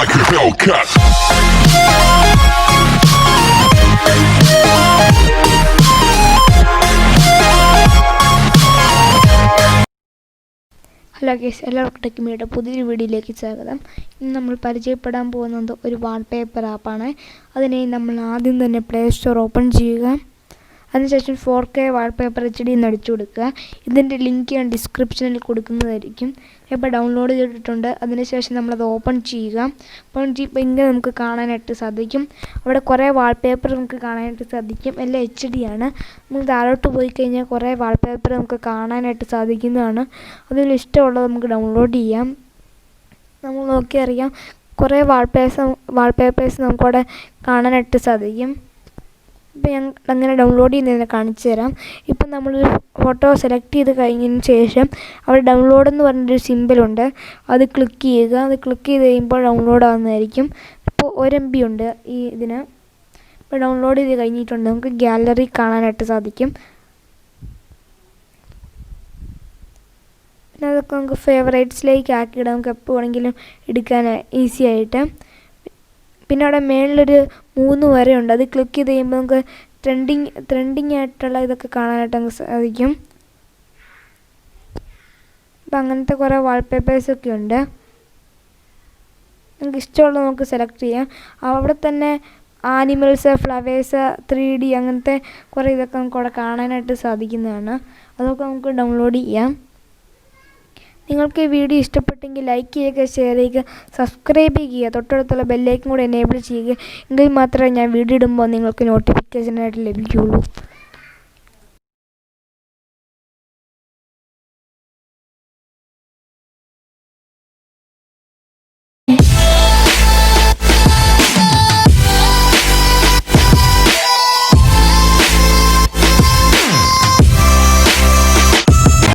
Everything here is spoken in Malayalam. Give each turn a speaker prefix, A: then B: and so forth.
A: like a Hellcat.
B: Hello guys, എല്ലാവർക്കും ടെക്മിയുടെ പുതിയൊരു വീഡിയോയിലേക്ക് സ്വാഗതം. ഇന്ന് നമ്മൾ പരിചയപ്പെടാൻ പോകുന്നത് ഒരു വാൾപേപ്പർ ആപ്പാണ്. അതിനായി നമ്മൾ ആദ്യം തന്നെ പ്ലേ സ്റ്റോർ ഓപ്പൺ ചെയ്യുക. അതിനുശേഷം 4K വാൾപേപ്പർ HD എന്ന് അടിച്ചു കൊടുക്കുക. ഇതിൻ്റെ ലിങ്ക് ഞാൻ ഡിസ്ക്രിപ്ഷനിൽ കൊടുക്കുന്നതായിരിക്കും. ഇപ്പോൾ ഡൗൺലോഡ് ചെയ്തിട്ടുണ്ട്. അതിനുശേഷം നമ്മളത് ഓപ്പൺ ചെയ്യുക. ഓപ്പൺ ചെയ്യുമ്പോൾ ഇങ്ങനെ നമുക്ക് കാണാനായിട്ട് സാധിക്കും. അവിടെ കുറേ വാൾപേപ്പർ നമുക്ക് കാണാനായിട്ട് സാധിക്കും. എല്ലാം HD ആണ്. നമുക്ക് താഴോട്ട് പോയി കഴിഞ്ഞാൽ കുറേ വാൾപേപ്പർ നമുക്ക് കാണാനായിട്ട് സാധിക്കുന്നതാണ്. അതിൽ ഇഷ്ടമുള്ളത് നമുക്ക് ഡൗൺലോഡ് ചെയ്യാം. നമ്മൾ നോക്കിയറിയാം കുറേ വാൾപേപ്പേഴ്സ് നമുക്കവിടെ കാണാനായിട്ട് സാധിക്കും. ഇപ്പോൾ ഞാൻ അങ്ങനെ ഡൗൺലോഡ് ചെയ്യുന്നതിനെ കാണിച്ചു തരാം. ഇപ്പം നമ്മളൊരു ഫോട്ടോ സെലക്ട് ചെയ്ത് കഴിഞ്ഞതിന് ശേഷം അവിടെ ഡൗൺലോഡ് എന്ന് പറഞ്ഞൊരു സിമ്പിളുണ്ട്. അത് ക്ലിക്ക് ചെയ്യുക. അത് ക്ലിക്ക് ചെയ്ത് കഴിയുമ്പോൾ ഡൗൺലോഡ് ആവുന്നതായിരിക്കും. ഇപ്പോൾ 1 MB ഉണ്ട് ഈ ഇതിന്. ഇപ്പോൾ ഡൗൺലോഡ് ചെയ്ത് കഴിഞ്ഞിട്ടുണ്ട്. നമുക്ക് ഗാലറി കാണാനായിട്ട് സാധിക്കും. പിന്നെ അതൊക്കെ നമുക്ക് ഫേവറേറ്റ്സിലേക്ക് ആക്കിയിടാം. നമുക്ക് എപ്പോൾ വേണമെങ്കിലും എടുക്കാൻ ഈസി ആയിട്ട്. പിന്നെ അവിടെ മേളിലൊരു 3 വരയുണ്ട്. അത് ക്ലിക്ക് ചെയ്ത് കഴിയുമ്പോൾ നമുക്ക് ട്രെൻഡിങ് ആയിട്ടുള്ള ഇതൊക്കെ കാണാനായിട്ട് നമുക്ക് സാധിക്കും. അപ്പം അങ്ങനത്തെ കുറേ വാൾപേപ്പേഴ്സൊക്കെ ഉണ്ട്. നമുക്ക് ഇഷ്ടമുള്ളത് നമുക്ക് സെലക്ട് ചെയ്യാം. അവിടെ തന്നെ ആനിമൽസ്, ഫ്ലവേഴ്സ്, 3D അങ്ങനത്തെ കുറേ ഇതൊക്കെ നമുക്ക് അവിടെ കാണാനായിട്ട് സാധിക്കുന്നതാണ്. അതൊക്കെ നമുക്ക് ഡൗൺലോഡ് ചെയ്യാം. നിങ്ങൾക്ക് ഈ വീഡിയോ ഇഷ്ടപ്പെട്ടെങ്കിൽ ലൈക്ക് ചെയ്യുക, ഷെയർ ചെയ്യുക, സബ്സ്ക്രൈബ് ചെയ്യുക, തൊട്ടടുത്തുള്ള ബെല്ലൈക്കൻ കൂടെ എനേബിൾ ചെയ്യുക. എങ്കിൽ മാത്രമേ ഞാൻ വീഡിയോ ഇടുമ്പോൾ നിങ്ങൾക്ക് നോട്ടിഫിക്കേഷനായിട്ട് ലഭിക്കുകയുള്ളൂ.